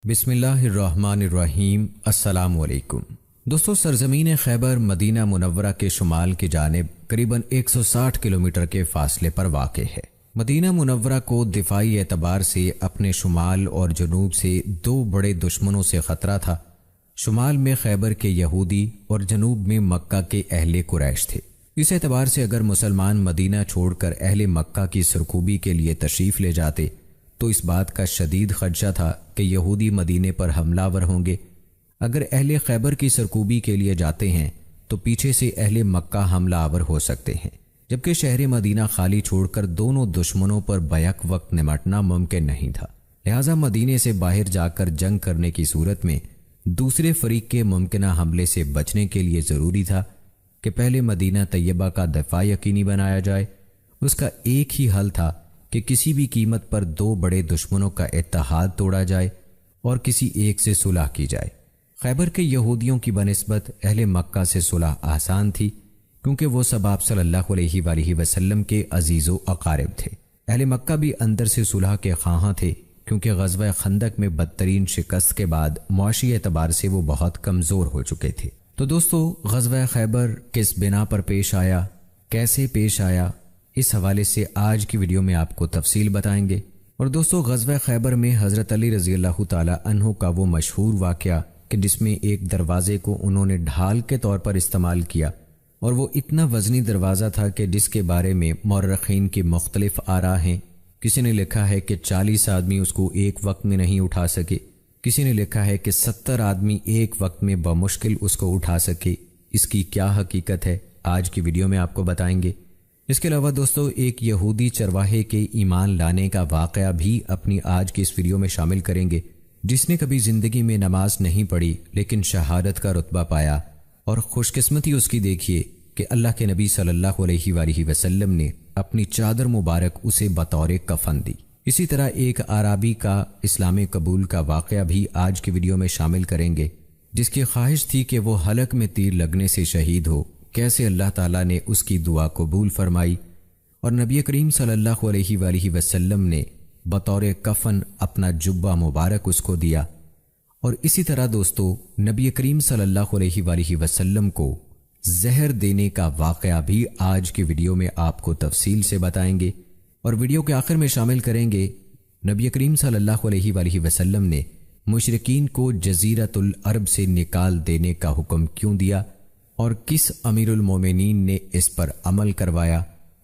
بسم اللہ الرحمن الرحیم۔ السلام علیکم دوستو، سرزمین خیبر مدینہ منورہ کے شمال کی جانب قریباً 160 کلومیٹر کے فاصلے پر واقع ہے۔ مدینہ منورہ کو دفاعی اعتبار سے اپنے شمال اور جنوب سے دو بڑے دشمنوں سے خطرہ تھا۔ شمال میں خیبر کے یہودی اور جنوب میں مکہ کے اہل قریش تھے۔ اس اعتبار سے اگر مسلمان مدینہ چھوڑ کر اہل مکہ کی سرکوبی کے لیے تشریف لے جاتے تو اس بات کا شدید خدشہ تھا کہ یہودی مدینے پر حملہ آور ہوں گے۔ اگر اہل خیبر کی سرکوبی کے لیے جاتے ہیں تو پیچھے سے اہل مکہ حملہ آور ہو سکتے ہیں، جبکہ شہر مدینہ خالی چھوڑ کر دونوں دشمنوں پر بیک وقت نمٹنا ممکن نہیں تھا۔ لہٰذا مدینے سے باہر جا کر جنگ کرنے کی صورت میں دوسرے فریق کے ممکنہ حملے سے بچنے کے لیے ضروری تھا کہ پہلے مدینہ طیبہ کا دفاع یقینی بنایا جائے۔ اس کا ایک ہی حل تھا کہ کسی بھی قیمت پر دو بڑے دشمنوں کا اتحاد توڑا جائے اور کسی ایک سے صلح کی جائے۔ خیبر کے یہودیوں کی بنسبت اہل مکہ سے صلح آسان تھی، کیونکہ وہ سب آپ صلی اللہ علیہ وآلہ وسلم کے عزیز و اقارب تھے۔ اہل مکہ بھی اندر سے صلح کے خواہاں تھے، کیونکہ غزوہ خندق میں بدترین شکست کے بعد معاشی اعتبار سے وہ بہت کمزور ہو چکے تھے۔ تو دوستو، غزوہ خیبر کس بنا پر پیش آیا، کیسے پیش آیا، اس حوالے سے آج کی ویڈیو میں آپ کو تفصیل بتائیں گے۔ اور دوستو، غزوہ خیبر میں حضرت علی رضی اللہ تعالی عنہ کا وہ مشہور واقعہ کہ جس میں ایک دروازے کو انہوں نے ڈھال کے طور پر استعمال کیا، اور وہ اتنا وزنی دروازہ تھا کہ جس کے بارے میں مورخین کی مختلف آراء ہیں۔ کسی نے لکھا ہے کہ 40 آدمی اس کو ایک وقت میں نہیں اٹھا سکے، کسی نے لکھا ہے کہ 70 آدمی ایک وقت میں بمشکل اس کو اٹھا سکے۔ اس کی کیا حقیقت ہے، آج کی ویڈیو میں آپ کو بتائیں گے۔ اس کے علاوہ دوستو، ایک یہودی چرواہے کے ایمان لانے کا واقعہ بھی اپنی آج کی اس ویڈیو میں شامل کریں گے، جس نے کبھی زندگی میں نماز نہیں پڑھی لیکن شہادت کا رتبہ پایا، اور خوش قسمتی اس کی دیکھیے کہ اللہ کے نبی صلی اللہ علیہ وآلہ وسلم نے اپنی چادر مبارک اسے بطور کفن دی۔ اسی طرح ایک اعرابی کا اسلام قبول کا واقعہ بھی آج کی ویڈیو میں شامل کریں گے، جس کی خواہش تھی کہ وہ حلق میں تیر لگنے سے شہید ہو۔ کیسے اللہ تعالیٰ نے اس کی دعا قبول فرمائی اور نبی کریم صلی اللہ علیہ وآلہ وسلم نے بطور کفن اپنا جبہ مبارک اس کو دیا۔ اور اسی طرح دوستو، نبی کریم صلی اللہ علیہ وآلہ وسلم کو زہر دینے کا واقعہ بھی آج کی ویڈیو میں آپ کو تفصیل سے بتائیں گے، اور ویڈیو کے آخر میں شامل کریں گے نبی کریم صلی اللہ علیہ وآلہ وسلم نے مشرکین کو جزیرۃ العرب سے نکال دینے کا حکم کیوں دیا اور کس امیر المومنین نے اس پر عمل کروایا۔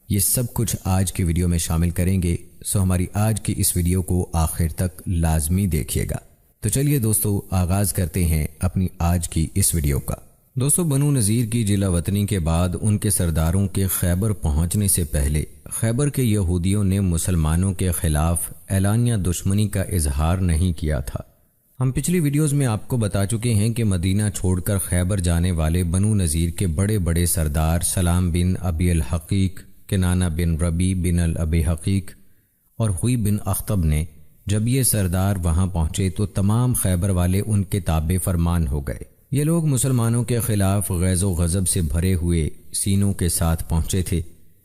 یہ سب کچھ آج کی ویڈیو میں شامل کریں گے، سو ہماری آج کی اس ویڈیو کو آخر تک لازمی دیکھیے گا۔ تو چلیے دوستو، آغاز کرتے ہیں اپنی آج کی اس ویڈیو کا۔ دوستو، بنو نذیر کی جلا وطنی کے بعد ان کے سرداروں کے خیبر پہنچنے سے پہلے خیبر کے یہودیوں نے مسلمانوں کے خلاف اعلانیہ دشمنی کا اظہار نہیں کیا تھا۔ ہم پچھلی ویڈیوز میں آپ کو بتا چکے ہیں کہ مدینہ چھوڑ کر خیبر جانے والے بنو نذیر کے بڑے بڑے سردار سلام بن ابی الحقیق، کنانہ بن ربی بن الابی حقیق اور ہوئی بن اخطب نے جب یہ سردار وہاں پہنچے تو تمام خیبر والے ان کے تابع فرمان ہو گئے۔ یہ لوگ مسلمانوں کے خلاف غیظ و غضب سے بھرے ہوئے سینوں کے ساتھ پہنچے تھے۔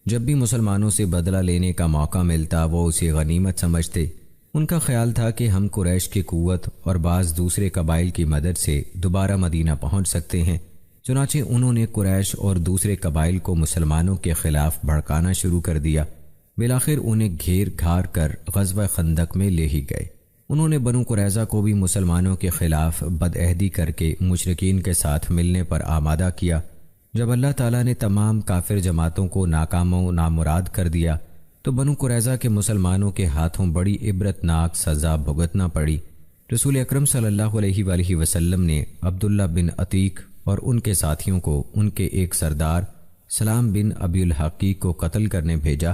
جب بھی مسلمانوں سے بدلہ لینے کا موقع ملتا وہ اسے غنیمت سمجھتے۔ ان کا خیال تھا کہ ہم قریش کی قوت اور بعض دوسرے قبائل کی مدد سے دوبارہ مدینہ پہنچ سکتے ہیں، چنانچہ انہوں نے قریش اور دوسرے قبائل کو مسلمانوں کے خلاف بھڑکانا شروع کر دیا۔ بالآخر انہیں گھیر گھار کر غزوہ خندق میں لے ہی گئے۔ انہوں نے بنو قریظہ کو بھی مسلمانوں کے خلاف بدعہدی کر کے مشرکین کے ساتھ ملنے پر آمادہ کیا۔ جب اللہ تعالیٰ نے تمام کافر جماعتوں کو ناکام و نامراد کر دیا تو بنو قریظہ کے مسلمانوں کے ہاتھوں بڑی عبرتناک سزا بھگتنا پڑی۔ رسول اکرم صلی اللہ علیہ وآلہ وسلم نے عبداللہ بن عتیق اور ان کے ساتھیوں کو ان کے ایک سردار سلام بن ابی الحقیق کو قتل کرنے بھیجا۔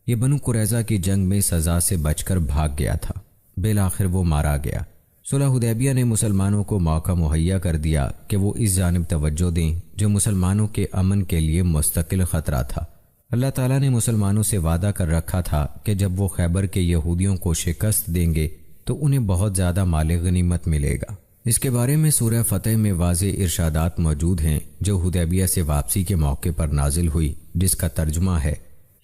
یہ بنو قریظہ کی جنگ میں سزا سے بچ کر بھاگ گیا تھا، بالآخر وہ مارا گیا۔ صلح حدیبیہ نے مسلمانوں کو موقع مہیا کر دیا کہ وہ اس جانب توجہ دیں جو مسلمانوں کے امن کے لیے مستقل خطرہ تھا۔ اللہ تعالیٰ نے مسلمانوں سے وعدہ کر رکھا تھا کہ جب وہ خیبر کے یہودیوں کو شکست دیں گے تو انہیں بہت زیادہ مال غنیمت ملے گا۔ اس کے بارے میں سورہ فتح میں واضح ارشادات موجود ہیں جو حدیبیہ سے واپسی کے موقع پر نازل ہوئی، جس کا ترجمہ ہے،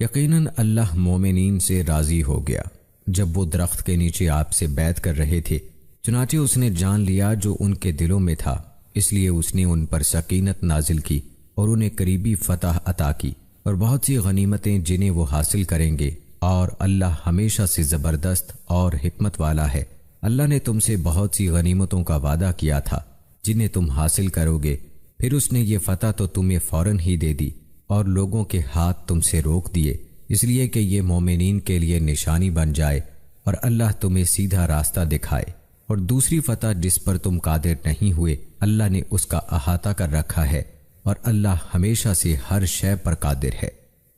یقیناً اللہ مومنین سے راضی ہو گیا جب وہ درخت کے نیچے آپ سے بیعت کر رہے تھے، چنانچہ اس نے جان لیا جو ان کے دلوں میں تھا، اس لیے اس نے ان پر سکینت نازل کی اور انہیں قریبی فتح عطا کی اور بہت سی غنیمتیں جنہیں وہ حاصل کریں گے، اور اللہ ہمیشہ سے زبردست اور حکمت والا ہے۔ اللہ نے تم سے بہت سی غنیمتوں کا وعدہ کیا تھا جنہیں تم حاصل کرو گے، پھر اس نے یہ فتح تو تمہیں فوراً ہی دے دی اور لوگوں کے ہاتھ تم سے روک دیے، اس لیے کہ یہ مومنین کے لیے نشانی بن جائے اور اللہ تمہیں سیدھا راستہ دکھائے۔ اور دوسری فتح جس پر تم قادر نہیں ہوئے، اللہ نے اس کا احاطہ کر رکھا ہے، اور اللہ ہمیشہ سے ہر شے پر قادر ہے۔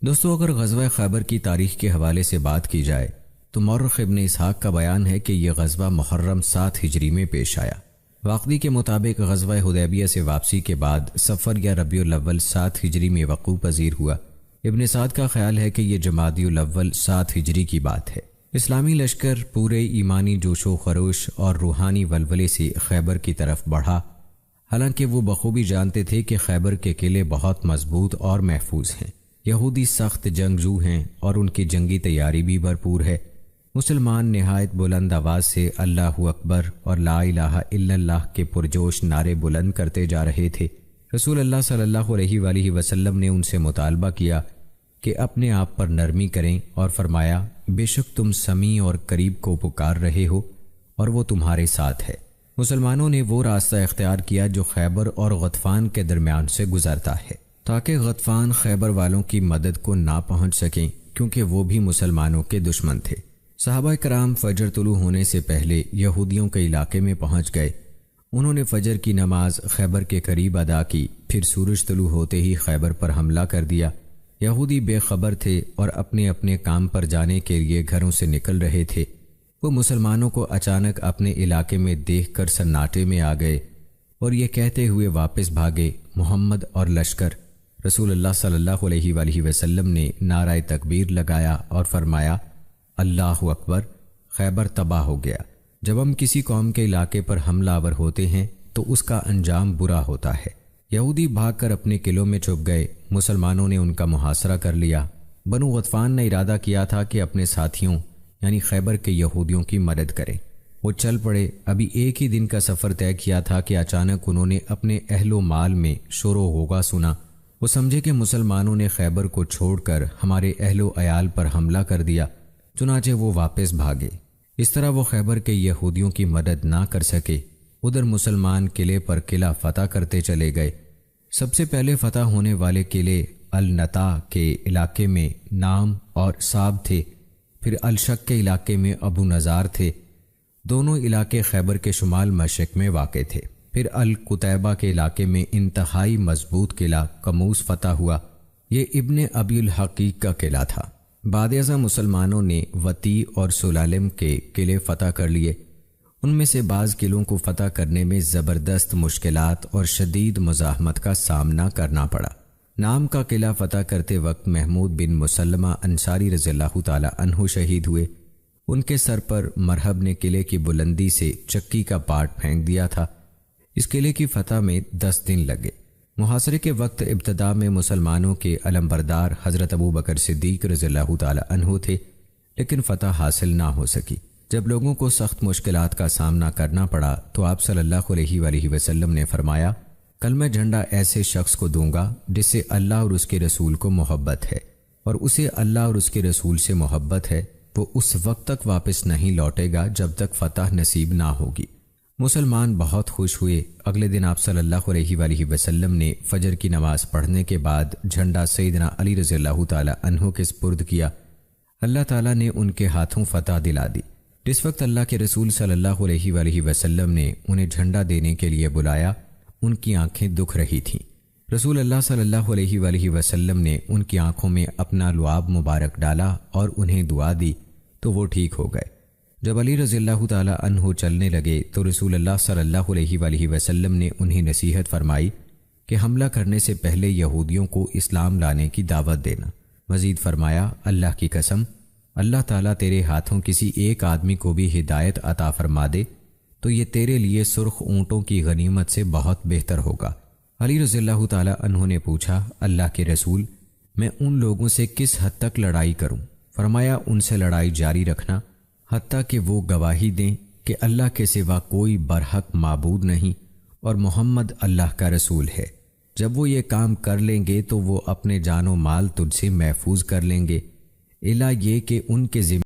دوستو، اگر غزوہ خیبر کی تاریخ کے حوالے سے بات کی جائے تو مورخ ابن اسحاق کا بیان ہے کہ یہ غزوہ محرم 7 ہجری میں پیش آیا۔ واقعی کے مطابق غزوہ حدیبیہ سے واپسی کے بعد صفر یا ربیع الاول 7 ہجری میں وقوع پذیر ہوا۔ ابن سعد کا خیال ہے کہ یہ جمادی الاول 7 ہجری کی بات ہے۔ اسلامی لشکر پورے ایمانی جوش و خروش اور روحانی ولولے سے خیبر کی طرف بڑھا، حالانکہ وہ بخوبی جانتے تھے کہ خیبر کے قلعے بہت مضبوط اور محفوظ ہیں، یہودی سخت جنگجو ہیں اور ان کی جنگی تیاری بھی بھرپور ہے۔ مسلمان نہایت بلند آواز سے اللہ اکبر اور لا الہ الا اللہ کے پرجوش نعرے بلند کرتے جا رہے تھے۔ رسول اللہ صلی اللہ علیہ وآلہ وسلم نے ان سے مطالبہ کیا کہ اپنے آپ پر نرمی کریں اور فرمایا، بے شک تم سمیع اور قریب کو پکار رہے ہو اور وہ تمہارے ساتھ ہے۔ مسلمانوں نے وہ راستہ اختیار کیا جو خیبر اور غطفان کے درمیان سے گزرتا ہے، تاکہ غطفان خیبر والوں کی مدد کو نہ پہنچ سکیں، کیونکہ وہ بھی مسلمانوں کے دشمن تھے۔ صحابہ کرام فجر طلوع ہونے سے پہلے یہودیوں کے علاقے میں پہنچ گئے۔ انہوں نے فجر کی نماز خیبر کے قریب ادا کی، پھر سورج طلوع ہوتے ہی خیبر پر حملہ کر دیا۔ یہودی بے خبر تھے اور اپنے اپنے کام پر جانے کے لیے گھروں سے نکل رہے تھے۔ وہ مسلمانوں کو اچانک اپنے علاقے میں دیکھ کر سناٹے میں آ گئے اور یہ کہتے ہوئے واپس بھاگے، محمد اور لشکر۔ رسول اللہ صلی اللہ علیہ وآلہ وسلم نے نعرہ تکبیر لگایا اور فرمایا، اللہ اکبر، خیبر تباہ ہو گیا۔ جب ہم کسی قوم کے علاقے پر حملہ آور ہوتے ہیں تو اس کا انجام برا ہوتا ہے۔ یہودی بھاگ کر اپنے قلعوں میں چھپ گئے، مسلمانوں نے ان کا محاصرہ کر لیا۔ بنو غطفان نے ارادہ کیا تھا کہ اپنے ساتھیوں یعنی خیبر کے یہودیوں کی مدد کریں۔ وہ چل پڑے۔ ابھی ایک ہی دن کا سفر طے کیا تھا کہ اچانک انہوں نے اپنے اہل و مال میں شور و غوغا سنا۔ وہ سمجھے کہ مسلمانوں نے خیبر کو چھوڑ کر ہمارے اہل و عیال پر حملہ کر دیا، چنانچہ وہ واپس بھاگے۔ اس طرح وہ خیبر کے یہودیوں کی مدد نہ کر سکے۔ ادھر مسلمان قلعے پر قلعہ فتح کرتے چلے گئے۔ سب سے پہلے فتح ہونے والے قلعے النتا کے علاقے میں نام اور صاب تھے، پھر الشق کے علاقے میں ابو نظار تھے۔ دونوں علاقے خیبر کے شمال مشرق میں واقع تھے۔ پھر القتیبہ کے علاقے میں انتہائی مضبوط قلعہ قموس فتح ہوا۔ یہ ابن ابی الحقیق کا قلعہ تھا۔ بعد ازاں مسلمانوں نے وطی اور سلالم کے قلعے فتح کر لیے۔ ان میں سے بعض قلعوں کو فتح کرنے میں زبردست مشکلات اور شدید مزاحمت کا سامنا کرنا پڑا۔ نام کا قلعہ فتح کرتے وقت محمود بن مسلمہ انصاری رضی اللہ تعالی عنہ شہید ہوئے۔ ان کے سر پر مرہب نے قلعے کی بلندی سے چکی کا پاٹ پھینک دیا تھا۔ اس قلعے کی فتح میں 10 دن لگے۔ محاصرے کے وقت ابتدا میں مسلمانوں کے علمبردار حضرت ابو بکر صدیق رضی اللہ تعالی عنہ تھے، لیکن فتح حاصل نہ ہو سکی۔ جب لوگوں کو سخت مشکلات کا سامنا کرنا پڑا تو آپ صلی اللہ علیہ وآلہ وسلم نے فرمایا، کل میں جھنڈا ایسے شخص کو دوں گا جس سے اللہ اور اس کے رسول کو محبت ہے، اور اسے اللہ اور اس کے رسول سے محبت ہے، وہ اس وقت تک واپس نہیں لوٹے گا جب تک فتح نصیب نہ ہوگی۔ مسلمان بہت خوش ہوئے۔ اگلے دن آپ صلی اللہ علیہ وآلہ وسلم نے فجر کی نماز پڑھنے کے بعد جھنڈا سیدنا علی رضی اللہ تعالی عنہ کے سپرد کیا۔ اللہ تعالیٰ نے ان کے ہاتھوں فتح دلا دی۔ جس وقت اللہ کے رسول صلی اللہ علیہ وآلہ وسلم نے انہیں جھنڈا دینے کے لیے بلایا، ان کی آنکھیں دکھ رہی تھیں۔ رسول اللہ صلی اللہ علیہ وآلہ وسلم نے ان کی آنکھوں میں اپنا لعاب مبارک ڈالا اور انہیں دعا دی تو وہ ٹھیک ہو گئے۔ جب علی رضی اللہ تعالی عنہ چلنے لگے تو رسول اللہ صلی اللہ علیہ وآلہ وسلم نے انہیں نصیحت فرمائی کہ حملہ کرنے سے پہلے یہودیوں کو اسلام لانے کی دعوت دینا۔ مزید فرمایا، اللہ کی قسم، اللہ تعالیٰ تیرے ہاتھوں کسی ایک آدمی کو بھی ہدایت عطا فرما دے تو یہ تیرے لیے سرخ اونٹوں کی غنیمت سے بہت بہتر ہوگا۔ علی رضی اللہ تعالی عنہ نے پوچھا، اللہ کے رسول، میں ان لوگوں سے کس حد تک لڑائی کروں؟ فرمایا، ان سے لڑائی جاری رکھنا حتیٰ کہ وہ گواہی دیں کہ اللہ کے سوا کوئی برحق معبود نہیں اور محمد اللہ کا رسول ہے۔ جب وہ یہ کام کر لیں گے تو وہ اپنے جان و مال تجھ سے محفوظ کر لیں گے، الا یہ کہ ان کے ذمہ